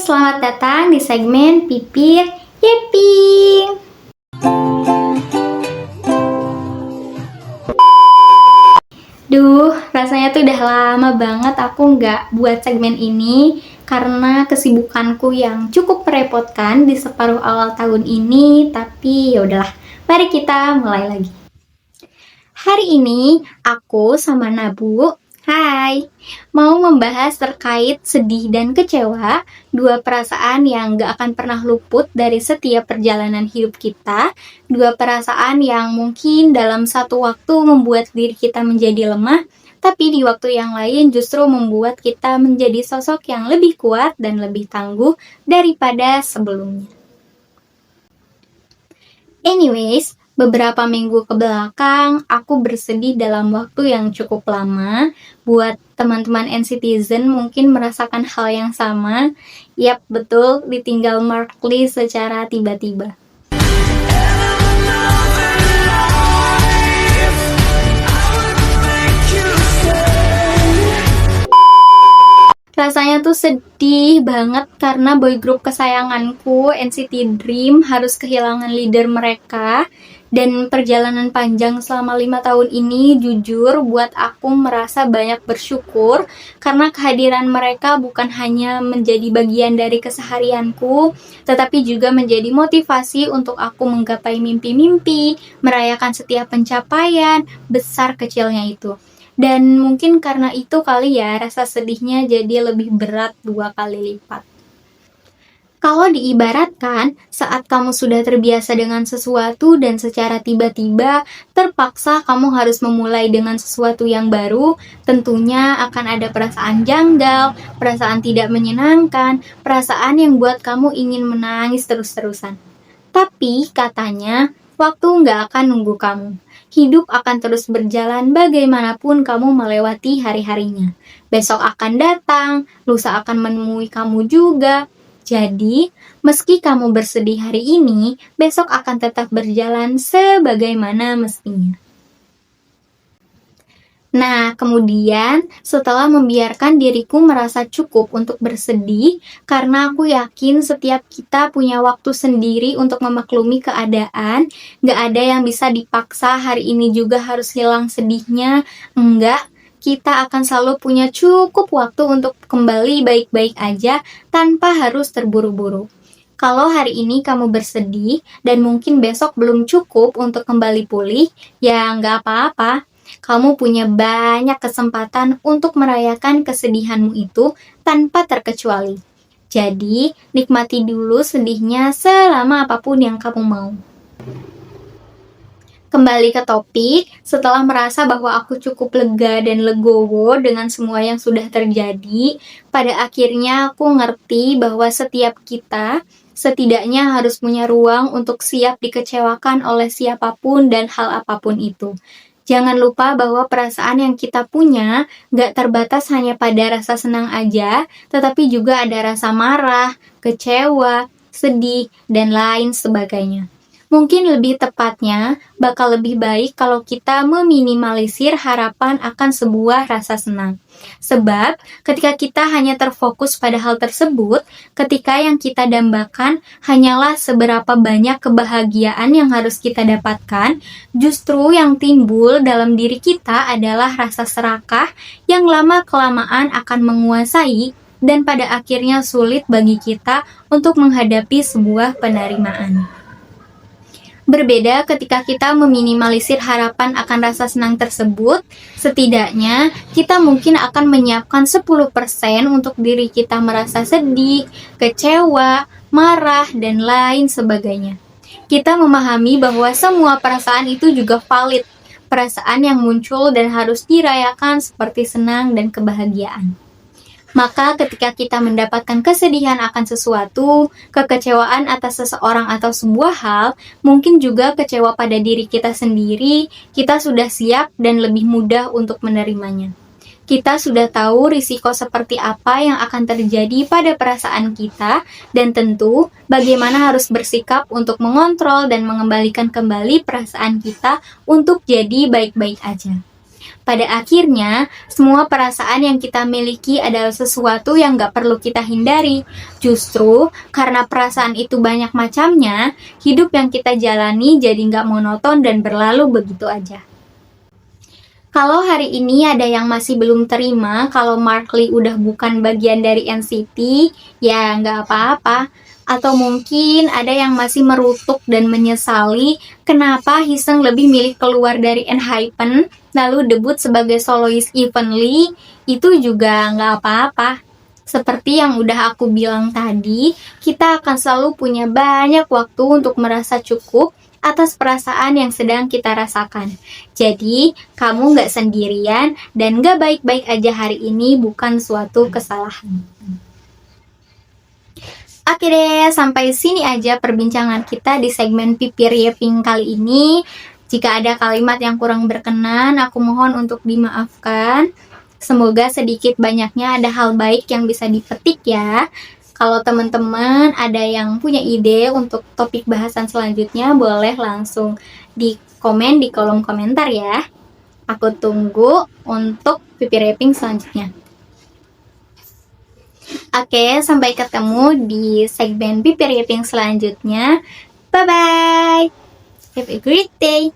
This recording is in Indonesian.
selamat datang di segmen Pipir Yeping. Rasanya tuh udah lama banget aku nggak buat segmen ini karena kesibukanku yang cukup merepotkan di separuh awal tahun ini, tapi ya udahlah, mari kita mulai lagi. Hari ini aku sama Nabu, mau membahas terkait sedih dan kecewa, dua perasaan yang gak akan pernah luput dari setiap perjalanan hidup kita, dua perasaan yang mungkin dalam satu waktu membuat diri kita menjadi lemah, tapi di waktu yang lain justru membuat kita menjadi sosok yang lebih kuat dan lebih tangguh daripada sebelumnya. Anyways, beberapa minggu ke belakang, aku bersedih dalam waktu yang cukup lama. Buat teman-teman NCTzen mungkin merasakan hal yang sama. Yap, betul, ditinggal Mark Lee secara tiba-tiba. Rasanya tuh sedih banget karena boy group kesayanganku, NCT Dream, harus kehilangan leader mereka. Dan perjalanan panjang selama 5 tahun ini jujur buat aku merasa banyak bersyukur karena kehadiran mereka bukan hanya menjadi bagian dari keseharianku, tetapi juga menjadi motivasi untuk aku menggapai mimpi-mimpi, merayakan setiap pencapaian, besar kecilnya itu. Dan mungkin karena itu kali ya rasa sedihnya jadi lebih berat 2 kali lipat. Kalau diibaratkan, saat kamu sudah terbiasa dengan sesuatu dan secara tiba-tiba terpaksa kamu harus memulai dengan sesuatu yang baru, tentunya akan ada perasaan janggal, perasaan tidak menyenangkan, perasaan yang buat kamu ingin menangis terus-terusan. Tapi katanya, waktu nggak akan nunggu kamu. Hidup akan terus berjalan bagaimanapun kamu melewati hari-harinya. Besok akan datang, lusa akan menemui kamu juga. Jadi, meski kamu bersedih hari ini, besok akan tetap berjalan sebagaimana mestinya. Nah, kemudian setelah membiarkan diriku merasa cukup untuk bersedih, karena aku yakin setiap kita punya waktu sendiri untuk memaklumi keadaan, gak ada yang bisa dipaksa hari ini juga harus hilang sedihnya, enggak. Kita akan selalu punya cukup waktu untuk kembali baik-baik aja tanpa harus terburu-buru. Kalau hari ini kamu bersedih dan mungkin besok belum cukup untuk kembali pulih, ya nggak apa-apa. Kamu punya banyak kesempatan untuk merayakan kesedihanmu itu tanpa terkecuali. Jadi, nikmati dulu sedihnya selama apapun yang kamu mau. Kembali ke topik, setelah merasa bahwa aku cukup lega dan legowo dengan semua yang sudah terjadi, pada akhirnya aku ngerti bahwa setiap kita setidaknya harus punya ruang untuk siap dikecewakan oleh siapapun dan hal apapun itu. Jangan lupa bahwa perasaan yang kita punya gak terbatas hanya pada rasa senang aja, tetapi juga ada rasa marah, kecewa, sedih, dan lain sebagainya. Mungkin lebih tepatnya, bakal lebih baik kalau kita meminimalisir harapan akan sebuah rasa senang. Sebab, ketika kita hanya terfokus pada hal tersebut, ketika yang kita dambakan hanyalah seberapa banyak kebahagiaan yang harus kita dapatkan, justru yang timbul dalam diri kita adalah rasa serakah yang lama-kelamaan akan menguasai dan pada akhirnya sulit bagi kita untuk menghadapi sebuah penerimaan. Berbeda ketika kita meminimalisir harapan akan rasa senang tersebut, setidaknya kita mungkin akan menyiapkan 10% untuk diri kita merasa sedih, kecewa, marah, dan lain sebagainya. Kita memahami bahwa semua perasaan itu juga valid, perasaan yang muncul dan harus dirayakan seperti senang dan kebahagiaan. Maka ketika kita mendapatkan kesedihan akan sesuatu, kekecewaan atas seseorang atau sebuah hal, mungkin juga kecewa pada diri kita sendiri, kita sudah siap dan lebih mudah untuk menerimanya. Kita sudah tahu risiko seperti apa yang akan terjadi pada perasaan kita, dan tentu bagaimana harus bersikap untuk mengontrol dan mengembalikan kembali perasaan kita untuk jadi baik-baik aja. Pada akhirnya, semua perasaan yang kita miliki adalah sesuatu yang gak perlu kita hindari. Justru, karena perasaan itu banyak macamnya, hidup yang kita jalani jadi gak monoton dan berlalu begitu aja. Kalau hari ini ada yang masih belum terima kalau Mark Lee udah bukan bagian dari NCT, ya nggak apa-apa. Atau mungkin ada yang masih merutuk dan menyesali kenapa Hiseng lebih milih keluar dari ENHYPEN lalu debut sebagai solois Evenly, itu juga nggak apa-apa. Seperti yang udah aku bilang tadi, kita akan selalu punya banyak waktu untuk merasa cukup atas perasaan yang sedang kita rasakan. Jadi, kamu nggak sendirian dan nggak baik-baik aja hari ini bukan suatu kesalahan. Oke deh, sampai sini aja perbincangan kita di segmen Pipir Yeping kali ini. Jika ada kalimat yang kurang berkenan, aku mohon untuk dimaafkan. Semoga sedikit banyaknya ada hal baik yang bisa dipetik ya. Kalau teman-teman ada yang punya ide untuk topik bahasan selanjutnya, boleh langsung di komen di kolom komentar ya. Aku tunggu untuk Pipir Yeping selanjutnya. Oke, sampai ketemu di segmen Pipir Yeping selanjutnya. Bye-bye. Have a great day.